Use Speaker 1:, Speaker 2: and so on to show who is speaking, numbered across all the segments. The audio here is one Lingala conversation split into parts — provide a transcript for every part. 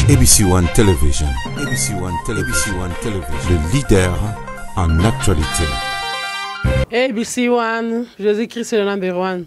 Speaker 1: ABC One Television. ABC One Television. ABC One Television. Le leader en actualité.
Speaker 2: ABC One, Jésus-Christ est le number one.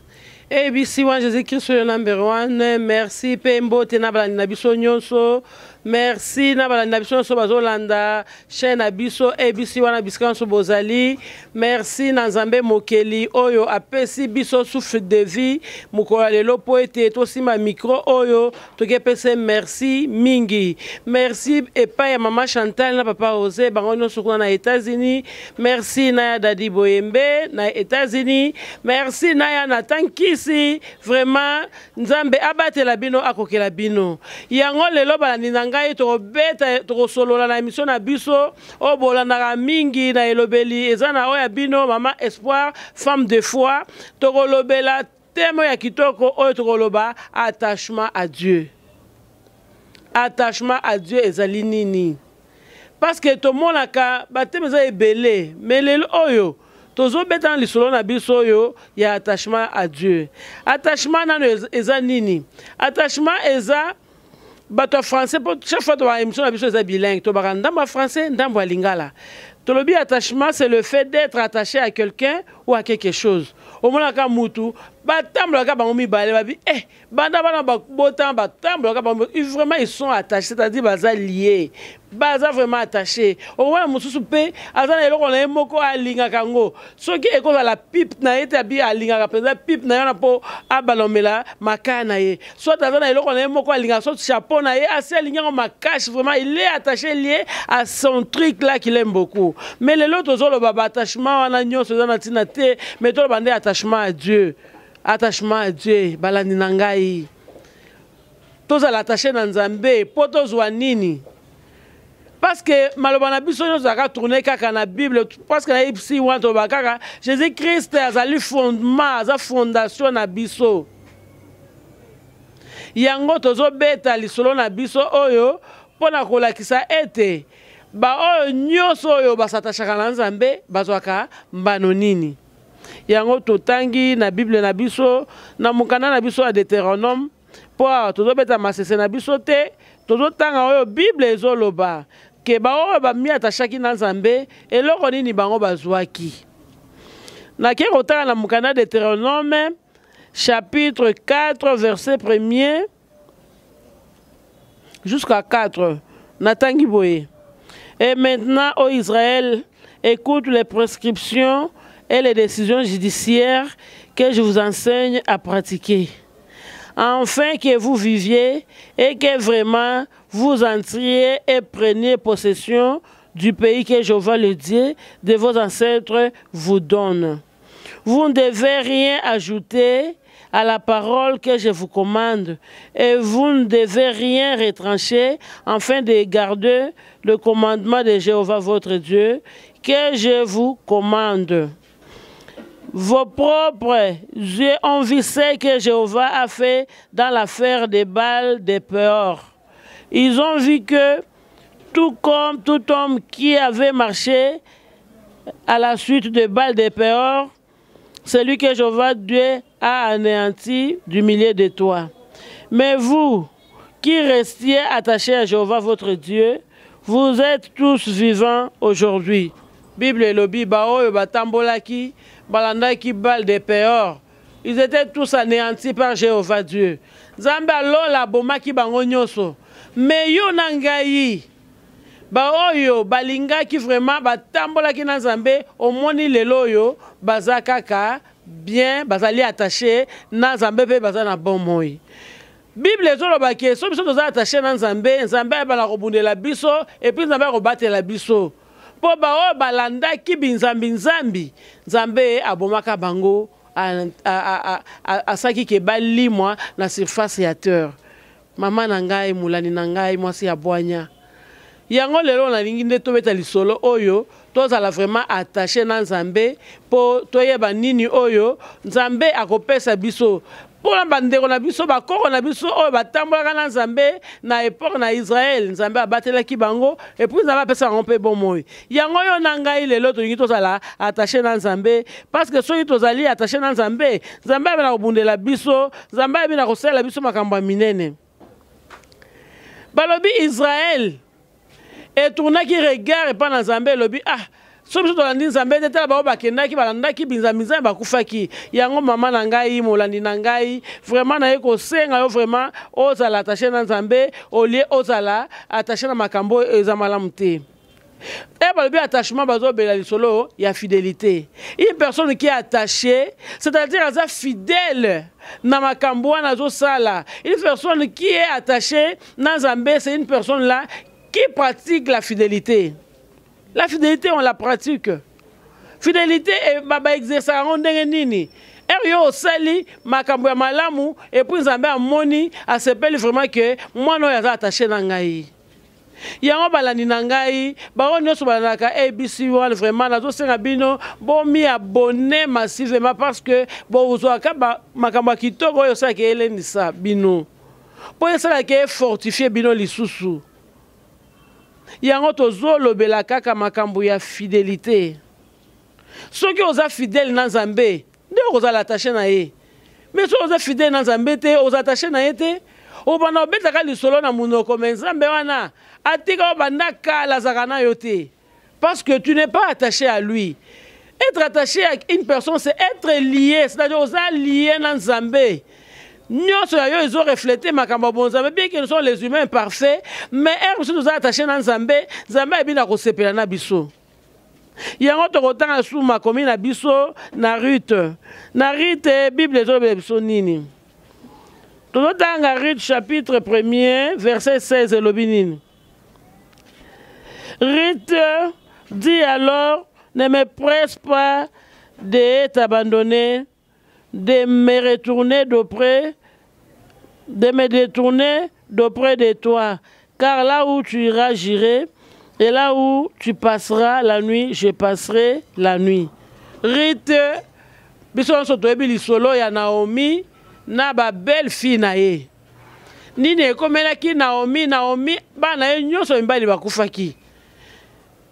Speaker 2: ABC One, Jésus-Christ est le number one. Merci Pembo Tenabala Nabiso Nyonso. Merci Nabala Nabiso Nyonso Bazolanda. Chaîne Abiso ABC One Abiskanso Bozali. Merci Nanzambe Mokeli Oyo apesi biso souffle de vie. Mukola lelo poete aussi ma micro Oyo. Toke pese merci mingi. Merci epa ya Maman Chantal na Papa José bango nyonso kuna na États-Unis. Merci na Dadi Boyembe na États-Unis. Merci na ya Nathan Kisi. Vraiment Nzambe abatela bino akokela bino. Yango lelo balandi ngai to beta to solola na émission na biso o bolanda mingi na elobeli ezana oya bino Maman Espoir femme de foi to lobela thème ya kitoko oyo to loba attachement à Dieu. Attachement à Dieu ezali nini? Parce que to monaka bateme za ebele mais lelo oyo tozo beta lisolo na biso yo ya attachement à Dieu. Attachement na eza nini? Attachement eza bato français pour chaque fois dans l'émission la biso eza bilingue to baranda ma français ndambo lingala. To lobi attachement c'est le fait d'être attaché à quelqu'un ou à quelque chose. Au moins ka mutu batambola ka bango mibale babi banda bana botan batambola ka bango vraiment ils sont attachés, c'est-à-dire baza liés, baza vraiment attachés. Au moins mususu pe azana eloko na moko alinga kango soki ekoza la pipe na ete abi alinga ka penza pipe na yana po abalomela makana ye soit azana eloko na moko alinga soit chapeau na ye assez alinga ko makache, vraiment il est attaché lié à son truc là qu'il aime beaucoup. Mais les autres zo baba attachement wana nyonso za na tina te mais to bande attachement à Dieu. Attachement à Dieu, balandi nangai. Toza l'attaché na Nzambe, poto zwa nini? Parce que maloba na biso nyonso aka tourner kaka na Bible, parce que na ipsi wana to bakaka, Jésus-Christ azali fondement, aza fondation na biso. Yango tozo beta lisolo na biso oyo pona kolakisa ete ba oyo nyonso oyo basatashaka na Nzambe bazwaka mbano nini? Yango totangi na Bible na biso na mukana na biso a Deutéronome po tozo beta masese na biso te tozo tanga oyo Bible ezoloba ke ba oyo ba mi atashaki na Nzambe eloko nini bango bazwaki. Na ke kotanga na mukana Deutéronome chapitre 4 verset 1er jusqu'à 4 natangi boye. Et maintenant, ô Israël, écoute les prescriptions et les décisions judiciaires que je vous enseigne à pratiquer, afin que vous viviez et que vraiment vous entriez et preniez possession du pays que Jéhovah le Dieu de vos ancêtres vous donne. Vous ne devez rien ajouter à la parole que je vous commande, et vous ne devez rien retrancher afin de garder le commandement de Jéhovah votre Dieu que je vous commande. Vos propres yeux ont vu ce que Jéhovah a fait dans l'affaire des Baal de Péor. Ils ont vu que tout homme qui avait marché à la suite de Baal de Péor, celui que Jéhovah Dieu a anéanti du milieu de toi. Mais vous, qui restiez attachés à Jéhovah votre Dieu, vous êtes tous vivants aujourd'hui. Bible et lobi bao batambolaki balandaki Baal de Péor. Ils étaient tous anéantis par Jéhovah Dieu. Zamba lola bomaki bango nyonso. Mais yo nangai ba oyo balinga ki vraiment batambola ki na Nzambe omoni lelo yo bazakaka bien bazali attaché na Nzambe pe bazana bon moi. Bible ezoloba ke so biso toza attaché na Nzambe, Nzambe bala kobundela biso et puis Nzambe kobatela biso. Po ba oyo balanda ki binzambi Nzambe abomaka bango asaki ke bali moi na surface ya terre. Mama na ngai mulani na ngai mwasi ya bwanya. Yango lelo na lingi nde tobeta lisolo oyo tozala vraiment attaché na Nzambe po toyeba nini oyo Nzambe akopesa biso po na bandeko na biso bakoko na biso oyo batambolaka na Nzambe na époque na Israël Nzambe abatelaki bango et puis Nzambe apesa bango mpe bomoi. Yango yo na ngai lelo tolingi tozala attaché na Nzambe parce que soki tozali attaché na Nzambe Nzambe abena kobundela biso Nzambe abena kosalela biso makambo ya minene. Balobi Israël et tourna qui regarde pas dans Zambé lobi ah sobi to landi Zambé tete ba bakenda ki balanda ki binzamiza ba kufaki yango mama na ngai molandi na ngai vraiment na yeko senga yo vraiment ozala attaché na Zambé au lieu ozala attaché na makambo ezamala mte. Et balobi attachement bazo bela lisolo ya fidélité. Une personne qui est attachée, c'est-à-dire elle est fidèle na makambo na zo sala. Une personne qui est attachée na Zambé, c'est une personne là qui pratique la fidélité. La fidélité on la pratique. Fidélité et baba exercer on ndenge nini. Yo sali makambo ya malamu et puis Zambé amoni asepeli vraiment que moi no ya attaché na ngai. Yango balani na ngai bao nyonso balanaka ABC1 vraiment nazo senga bino bo mi abonné massivement parce que bo uzwaka makambo kitoko yo sala ke elenisa bino po sala ke fortifier bino lisusu yango tozolobela kaka makambo ya fidélité soki oza fidèle na Nzambe nde okozala attaché na ye mais soki oza fidèle na Nzambe te oza attaché na ye te obana obetaka lisolo na munoko me Nzambe wana atika obanda kala zakana yote parce que tu n'es pas attaché à lui. Être attaché à une personne c'est être lié, c'est-à-dire oza lié na Nzambe. Nyonso yo ils ont reflété makambo bon Nzambe bien que nous sommes les humains parfaits mais si nous sommes attachés na Nzambe Nzambe ebina ko sepela na biso. Yango tokotanga sous makomi na biso na Ruth. Na Ruth Bible ezobela biso nini? Tokotanga Ruth chapitre 1er verset 16 elobi nini? Ruth dit alors, ne me presse pas de t'abandonner, de me retourner d'auprès, de me détourner d'auprès de toi, car là où tu iras, j'irai, et là où tu passeras la nuit, je passerai la nuit. Ruth, biso sotoyebi lisolo ya Naomi, na ba belle fille na ye. Nini ekomelaki Naomi, bana ye nyonso mibali bakufaki.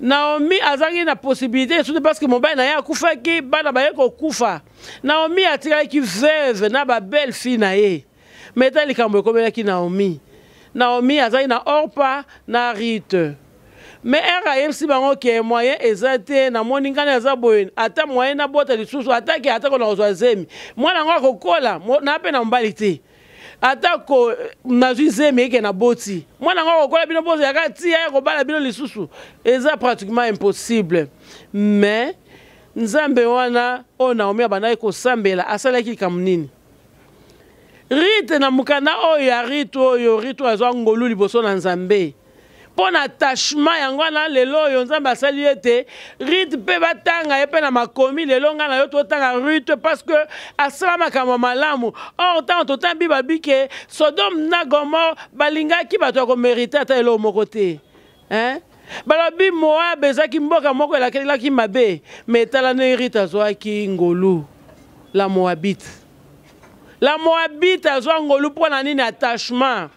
Speaker 2: Naomi azaki na possibilité surtout parce que mon bana ya akufaki bana ba ye ko kufa. Naomi atikaki veuve na ba belle fille na ye. Meta likambo ekomelaki Naomi. Naomi azaki na Orpa na Ruth. Mais RAMC bango ke moyen ezate na moningana eza boyen ata moyen na bota lisusu ataki atako na ozwazemi mwana ngo akokola na pe na mbali te atako na zemi eke na boti mwana ngo akokola bino bozo yakati ya kobala bino lisusu eza pratiquement impossible mais Nzambe wana o Naomi abana ko sambela asalaki kamnini Rite na mukana o ya Rite azwa ngolu liboso na Nzambe. Pour l'attachement yango na lelo yo Nzambe asali ete Ruth pe batanga epe na makomi lelo nga na yo totanga Ruth parce que asala makambo malamu or tant totan biba bike Sodome na Gomorrhe balingaki bato ko mériter ata elo moko te hein balobi Moab ezaki mboka moko elakelaki mabe mais tala ne Ruth azwaki ngolu la Moabite azwa ngolu pour na nini attachement.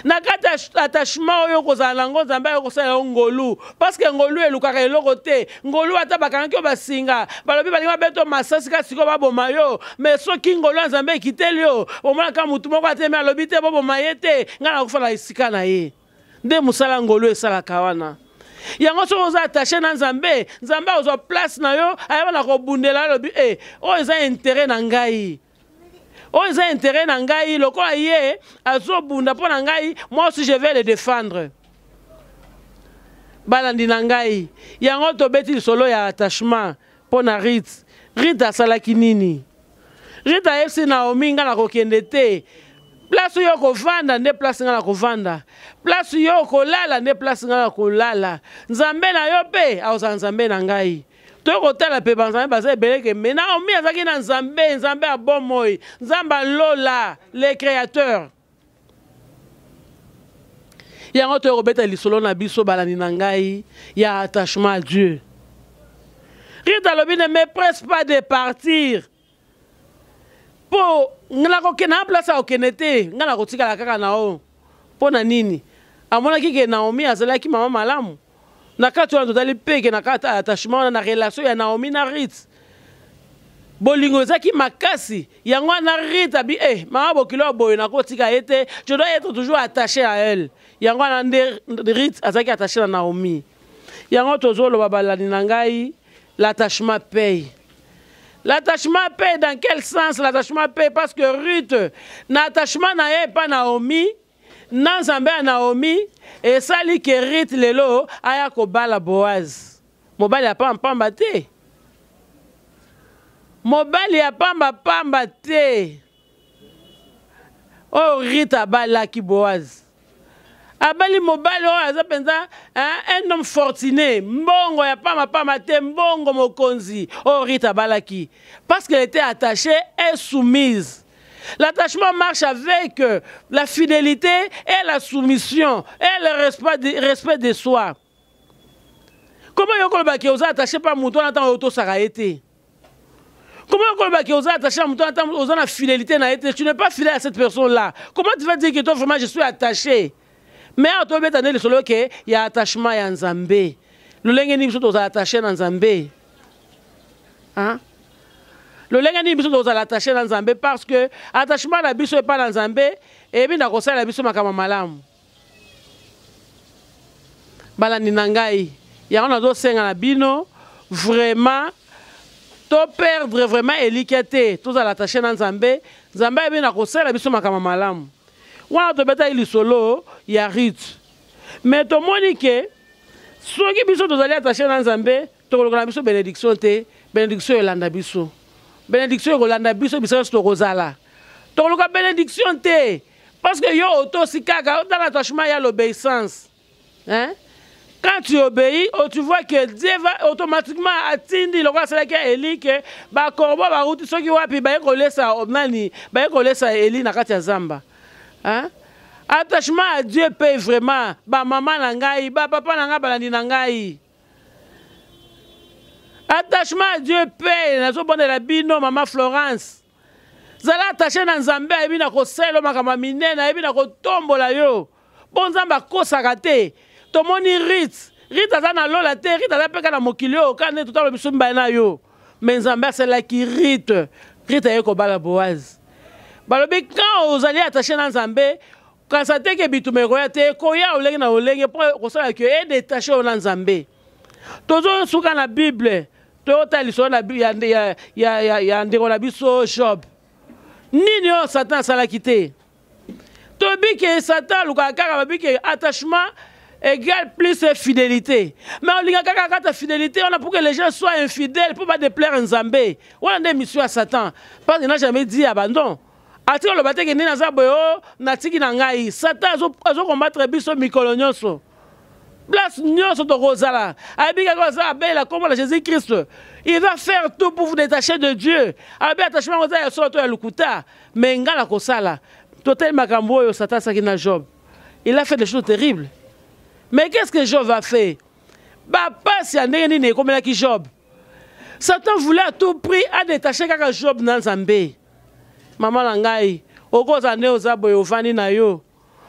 Speaker 2: Nakata attachement oyo kozala ngo Nzambe akosala ngolu parce que ngolu elukaka eloko te ngolu ata bakanaki basinga balobi balinga beto masasi ka siko baboma yo mais soki ngolu Nzambe ekiteli yo omona ka mutu moko ateme alobi te baboma ye te ngana kofala isika na ye nde musala ngolu esalaka wana yango so oza attaché na Nzambe Nzambe ozwa place na yo ayeba na kobundela alobi o eza intérêt na ngai. Oh, ils ont intérêt à ngai, le quoi yé, à zobunda pour ngai, moi aussi je vais le défendre. Balandi ngai, yango to beti solo ya attachement pour na Ruth. Ruth asalaki nini? Ruth a FC Naomi nga na kokende te. Place yo ko vanda ne place nga na ko vanda. Place yo ko lala ne place nga na ko lala. Nzambe na yo pe, a Nzambe na ngai. Tokotala pe banzambe baza ebeleke mais Naomi azaki na Nzambe abomoyi Nzambe lola les créateurs yango tokobeta lisolo na biso balani na ngai ya attachement à Dieu. Rita lobi ne me presse pas de partir po ngala ko kena place a okenete ngala ko tikala kaka na o po na nini amonaki ke Naomi azalaki mama malamu. Na kati wana totali peke na kati attachement na relation ya Naomi na Ruth. bolingo ezaki makasi yango na Rita bi mama bokilo boye na kotika ete je dois être toujours attaché à elle yango na Rita azaki attaché à Naomi yango tozolo babalani na ngai l'attachement paye. L'attachement paye dans quel sens? L'attachement paye parce que Ruth n'attachement na pas Naomi na Nzambe à Naomi et sali que Ruth lelo aya ko bala Boaz mobali apa mpamba te. Mobali ya pamba te. Oh Rita balaki Boaz. Abali mobali o aza penza un homme fortuné. Mbongo ya pamba te mbongo mokonzi. Oh Rita balaki. Parce qu'elle était attachée et soumise. L'attachement marche avec la fidélité et la soumission et le respect de soi. Comment yoko baki oza attaché par mouton attend auto saraete? Comment tu vas attaché à mon temps, aux la fidélité, tu n'es pas fidèle à cette personne-là. Comment tu vas dire que toi, vraiment, je suis attaché? Mais à toi, il y a attachement à Nzambe. Le lengeni biso toza attaché à Nzambe. Hein? Le lengeni biso toza attaché à Nzambe parce que attachement à biso est pas dans Nzambe et bien d'accord ça la biso makama malamu. Balani nangai. Ya on a do senga na bino vraiment to perdre vraiment élikete tous à l'attacher dans Nzambe Nzambe ebe na kosala biso makama malamu wana to beta ili solo ya Ruth mais to monike soki biso to zali attacher dans Nzambe to koloka biso bénédiction te bénédiction elanda biso bénédiction kolanda biso biso to kozala to koloka bénédiction te parce que yo auto sikaka dans l'attachement il y a l'obéissance hein. Quand tu obéis, tu vois que Dieu va automatiquement atteindre le roi Salaki Eli que ba korbo ba route ceux qui wapi ba kolesa obnani ba kolesa Eli na kati ya zamba. Hein? Attachement à Dieu paye vraiment. Ba maman na ngai, ba papa na ngai balandi na ngai. Attachement à Dieu paye. Nazo bonne la bino maman Florence. Zala attaché na Nzambe ebi na koselo makama minena ebi na kotombola yo. Bon Nzamba kosaka te. Tomoni Rit azana lola te Rit azapeka na mokilio kane tout le biso mbana yo mais Nzambe c'est là qui Rit ayeko bala Boaz balobi quand vous allez attacher dans Nzambe quand ça te ke bitumeko ya te ko ya olenge na olenge pour kosala que et détacher dans Nzambe tozo suka na Bible to tali so na ya ndeko na biso Job nini yo Satan sala kité to bi ke Satan luka kaka bi ke attachement égale plus fidélité. Mais on dit que ta fidélité, on a pour que les gens soient infidèles pour ne pas déplaire un Nzambe. On a des missions à Satan. Parce qu'il n'a jamais dit abandon. Ati le bataille que Nina Boyo, Natiki Nangai, Satan a combattre biso mikolonyoso. Place nyoso de Rosala. Abiga Rosa Bella comme Jésus-Christ. Il va faire tout pour vous détacher de Dieu. Abi attachement Rosa sur toi Lukuta. Mais ngala kosala. Totel makambo Satan sakina Job. Il a fait des choses terribles. Mais qu'est-ce que Job a fait? Papa, si on est comme Job. Satan voulait à tout prix à détacher kaka Job dans Nzambe. Maman langai, okoza ne ozabo yofani na yo.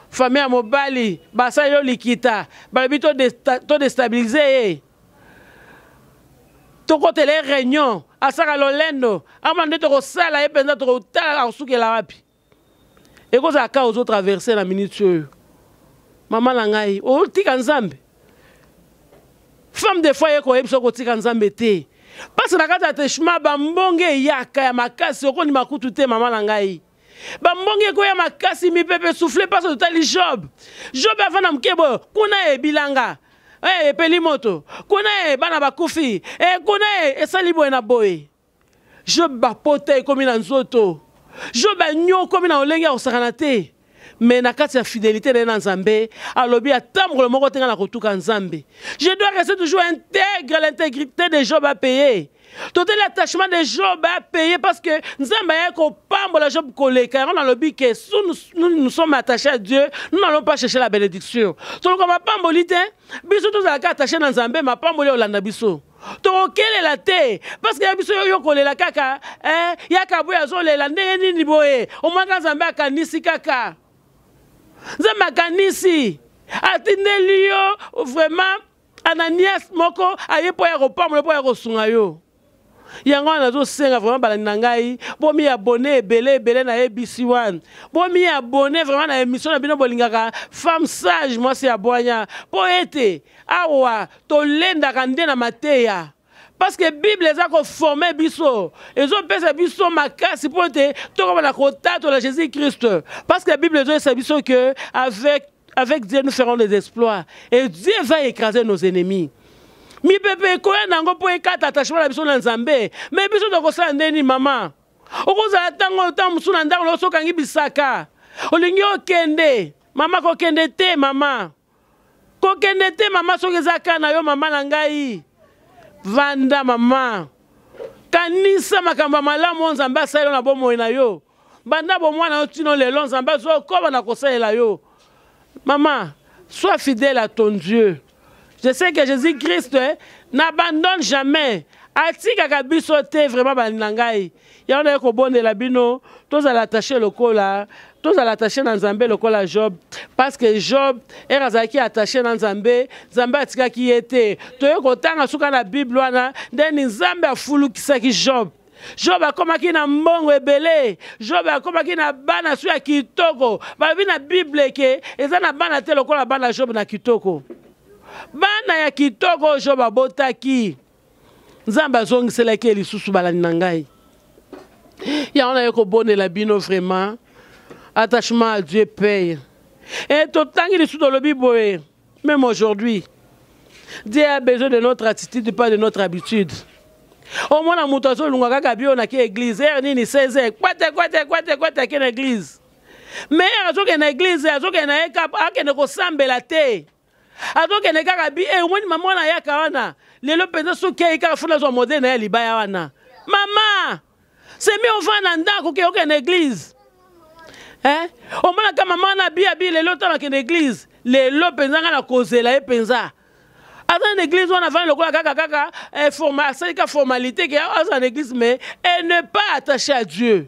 Speaker 2: Famille mobali, basa yo likita, balibi to déstabiliser. To kote les réunions, asaka lolendo, amande to kosala e penza to kotala osukela wapi. Ekoza ka aux autres traverser la minute yo. Maman langai, o tika Nzambe. Femme de foyer ko yebso ko tika Nzambe te. Parce que na kata teshma ba mbonge yaka ya makasi okoni makutu te maman langai. Ba mbonge ko ya makasi mi pepe souffler parce que tali Job. Job avana mkebo kuna e bilanga. Peli moto. Kuna e bana bakufi. Kuna e salibo na boy. Job ba pote komi na nzoto. Job anyo komi na olenge ya osakana te. Mais na kati ya fidélité de Nzambe, alobi atambre le moko tenga na kotuka Nzambe. Je dois rester toujours intègre, l'intégrité de Job à payer. Tout l'attachement de Job à payer parce que Nzambe a ko pambola Job koleka. On a lobi que nous sommes attachés à Dieu, nous n'allons pas chercher la bénédiction. Donc comme pambolite, biso tous la attaché à Nzambe, ma pamboli olanda biso. Tokele la te parce que biso yo kolela kaka, ya kabu ya zo lela ndenge nini boye. O mwanga Nzambe akanisi kaka. Nzambe akanisi atindeli yo vraiment Ananias moko aye po ya kopambola po ya kosunga yo. yango nazo senga vraiment balandi na ngai bo mi abonné ebele na ABC1 bo mi abonné vraiment na émission na bino bolingaka femme sage moi c'est abonya po ete awa to lenda kande na mateya parce que Bible eza ko former biso ezo pesa biso makasi po ete to ko na kotato la Jésus Christ parce que Bible ezo esa biso que avec Dieu nous ferons des exploits et Dieu va écraser nos ennemis. Mi pepe koya nango po ekata attachement na biso na Nzambe mais biso to kosala ndeni mama okozala tango tamusu na ndako loso kangi bisaka olingi okende mama kokende te mama soki ezaka na yo mama na ngai vanda mama kanisa makambo malamu Nzambe asalela na bomoi na yo banda bomwana yo tino lelo Nzambe azokoba na kosalela yo maman sois fidèle à ton Dieu. Je sais que Jésus-Christ n'abandonne jamais. Atika biso te vraiment balinangai. Ya on a ko bonela bino, tous à l'attacher le cola, tous à l'attacher dans Nzambe le cola Job parce que Job erazaki attaché dans Nzambe, Nzambe atika ki était. To ko tanga suka na Bible wana, ndeni Nzambe afulukisaki Job. Job akomaki na mbongo ebele, Job akomaki na bana su ya kitoko. Balobi na Bible ke eza na bana te lokola bana Job na kitoko. Bana ya kitoko Job abotaki. Nzambe azongiselaki lisusu balani na ngai. Ya on a ko bonela bino vraiment. Attachement à Dieu paye. Et tout tangi lisusu dans le Bible même aujourd'hui. Dieu a besoin de notre attitude pas de notre habitude. Au moins la mutazo lunga kaka bio na ki église nini 16 kwate ki na église. Mais azoke na église azoke na eka akene ko sambela te. Azoke na kaka bi omoni mama na yaka wana. Lelo penza soki eka funa zo modèle na libaya wana. Mama, c'est mieux on va na ndako ke oke na église. Hein? Omona kama mama na bi lelo tana ke na église. Lelo penza na kozela e penza. Dans l'église, on a fait le formalité qui est dans l'église, mais elle n'est pas attachée à Dieu.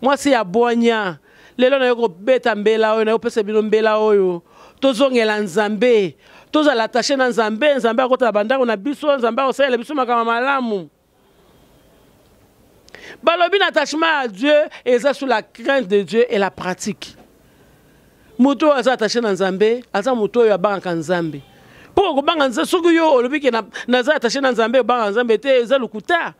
Speaker 2: Moi, c'est à Boigna. Les gens ont bêta mbela, on a opé sebino mbela oyo. Tous ont Nzambe. Tous à l'attacher dans Nzambe, Nzambe a côté la banda, on a biso, Nzambe a osé le biso makama malamu. Balobi l'attachement à Dieu et ça sous la crainte de Dieu et la pratique. Muto a attaché dans Nzambe, asa muto ya banka Nzambe. Pour que les gens yo olobi ke na za attaché na Nzambe ba Nzambe te eza lukuta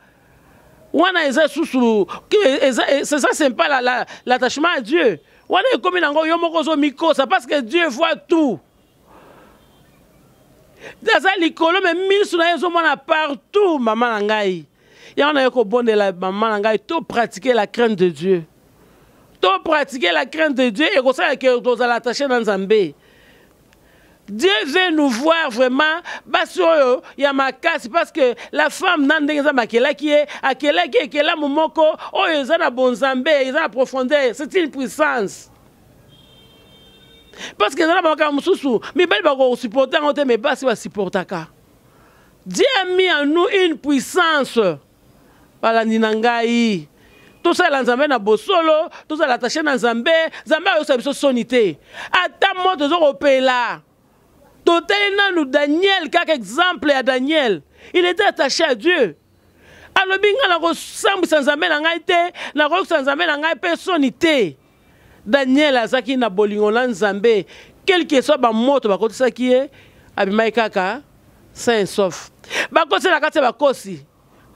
Speaker 2: wana eza susu c'est ça c'est pas l'attachement à Dieu wana ekomi nango yo moko zo mikosa parce que Dieu voit tout daza likolo mais misu na yezo mona partout maman na ngai ya on a ko bondela maman na ngai to pratiquer la crainte de Dieu to pratiquer la crainte de Dieu et ko ça que to za l'attacher na Nzambe. Dieu veut nous voir vraiment basoyo ya makasi parce que la femme nandengeza makela qui est akela momoko o ezana bonzambe ezana profondeur c'est une puissance parce que ezana baka mususu mi bali bako supporter ngote mais pas si va supportaka. Dieu a mis en nous une puissance para ninangai tout ça Nzambe na bosolo tout ça l'attacher na Nzambe Nzambe yo sa biso sonité ata moto zo kopela. Totalement nous Daniel, quelques exemples à Daniel, il était attaché à Dieu. Alors binga na ko sambu Nzambe na ngai te, na ko Nzambe na ngai personnalité. Daniel azaki na bolingo na Nzambe, quel que soit ba moto ba kotisa ki e, abimai kaka sain sauf. Ba kosi la kati ba kosi.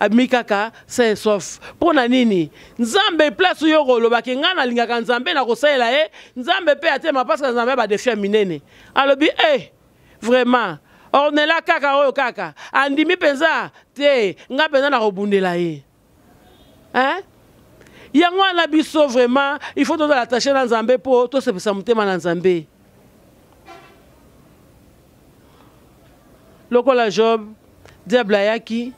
Speaker 2: Abimai kaka sain sauf. Pona nini? Nzambe place yo rolo ba ke ngana lingaka Nzambe na ko saela e, Nzambe pe atema parce que Nzambe ba défi minene. Alors bi vraiment on est là kaka oyo kaka andimi penza te nga penza na robundela ye hein yango na biso vraiment il faut tout attacher dans Nzambe pour tout se pesa mutema na Nzambe lokola Job diable yaki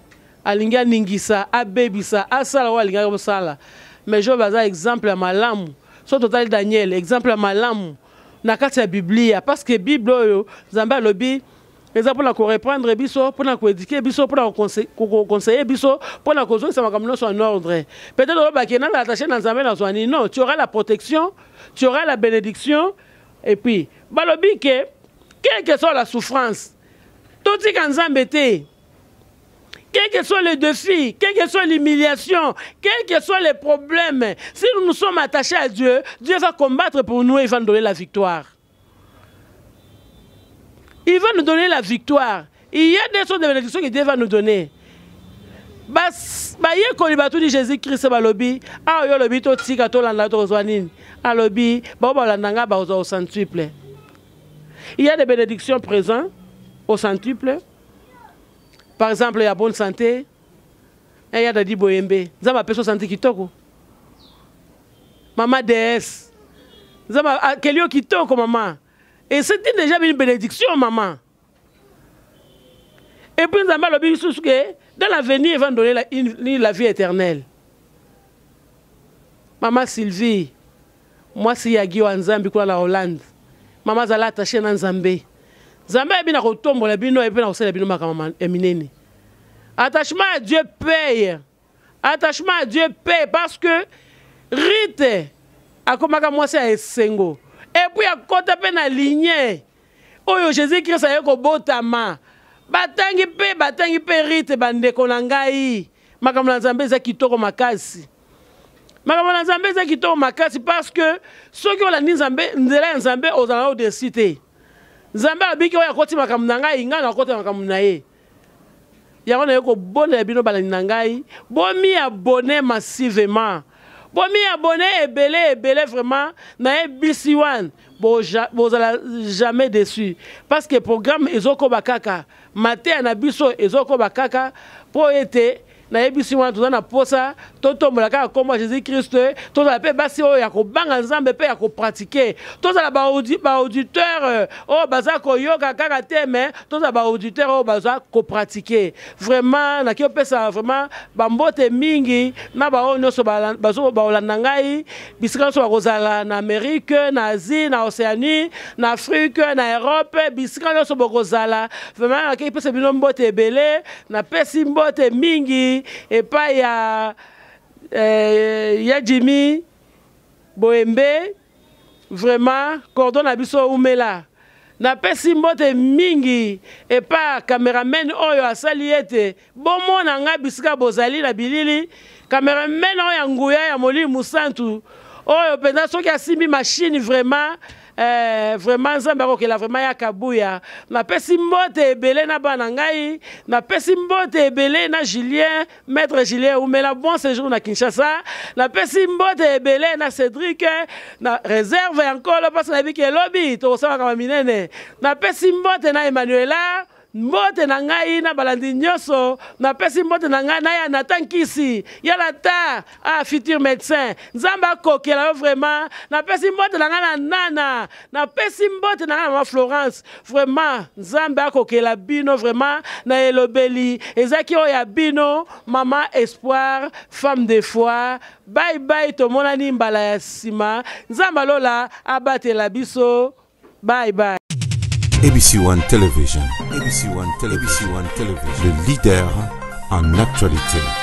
Speaker 2: alinga ningisa abebisa asala wa linga kosala mais Job aza exemple ya malamu so total Daniel exemple ya malamu na kati ya Biblia parce que Bible oyo Nzambe alobi eza pour na ko reprendre biso pour na ko éduquer biso pour na ko conseiller biso pour na ko zonisa makambo en ordre peut-être lo ba kena na attacher na Nzambe na zwani non tu auras la protection tu auras la bénédiction et puis balobi que quelle que soit la souffrance tout tika Nzambe te quel que soit le défi, quelle que soit l'humiliation, quels que soient les problèmes, si nous sommes attachés à Dieu, Dieu va combattre pour nous et il va nous donner la victoire. Il va nous donner la victoire. Il y a des sortes de bénédictions que Dieu va nous donner. Jésus-Christ balobi a yo lobi to tika to landa to zwanini alobi ba balandanga ba au centuple. Il y a des bénédictions présentes au centuple. Par exemple, il y a bonne santé. Il y a Dadi Boyembe. Zama peso santé kitoko. Maman DS. Zama kelio kitoko maman. Et c'était déjà une bénédiction maman. Et puis Zama lobi susuke dans l'avenir, il va nous donner la vie éternelle. Maman Sylvie, moi si Yagi en Zambie, quoi la Hollande. Maman Zala attachée dans Zambie. Zambie est bien à retomber, la bino est bien à retomber, la bino est bien. Attachement à Dieu paye. Attachement à Dieu paye parce que Rite, à comme moi c'est Sengo. Et puis à côté de la lignée, oh Jésus-Christ a eu un beau tama. Batangi pe Rite bandeko na ngai makambo na Nzambe za kitoko makasi makambo na Nzambe za kitoko makasi parce que soki olandi Nzambe nzela ya Nzambe ozala o desite Nzambe abiki oya koti makambo na ngai nga na koti makambo na ye yango na yeko bona bino balani na ngai bomi abonné massivement bomi abonné ebele vraiment na ABC One bozala jamais déçu parce que programme ezoko bakaka matin na biso ezoko bakaka po ete na ABC One tozana posa totombola kaka kombo Jésus-Christ tozala pe basi oyo ya kobanga Nzambe pe ya kopratiquer tozala ba auditeur o baza koyoka kaka te mais tozala ba auditeur o baza kopratiquer vraiment na ki opesa vraiment bambote mingi na ba oyo nyonso bazo baolanda ngai bisika nyonso bakozala na Amérique na Asie na Océanie na Afrique na Europe bisika nyonso bakozala vraiment na ki opesa bino mbote ebele na pesi mbote mingi et pas ya Jimmy Boembe vraiment cordon na biso umela na pesi mbote mingi et pas cameraman oyo asali ete bomona nga bisika bozali na bilili cameraman oyo nguya ya Moli Musantu oyo penza soki asimbi machine vraiment vraiment Nzambe akokela vraiment ya kabuya na pesi mbote ebele na bana ngai na pesi mbote ebele na Julien maître Julien umela bon séjour na Kinshasa na pesi mbote ebele na Cédric na réserve encore parce que na biki lobby to sala kama minene na pesi mbote na Emmanuela mbote na ngai na balandi nyoso na pesi mbote na ngai na ya Nathan Kisi ya lata futur médecin Nzambe akokela vraiment na pesi mbote na ngai na Nana na pesi mbote na ngai na Florence vraiment Nzambe akokela bino vraiment na elobeli ezaki oya bino maman espoir femme de foi bye bye to monani mbala ya sima Nzambe lola abatela biso bye bye.
Speaker 1: ABC One Television. ABC One Television. Le leader en actualité.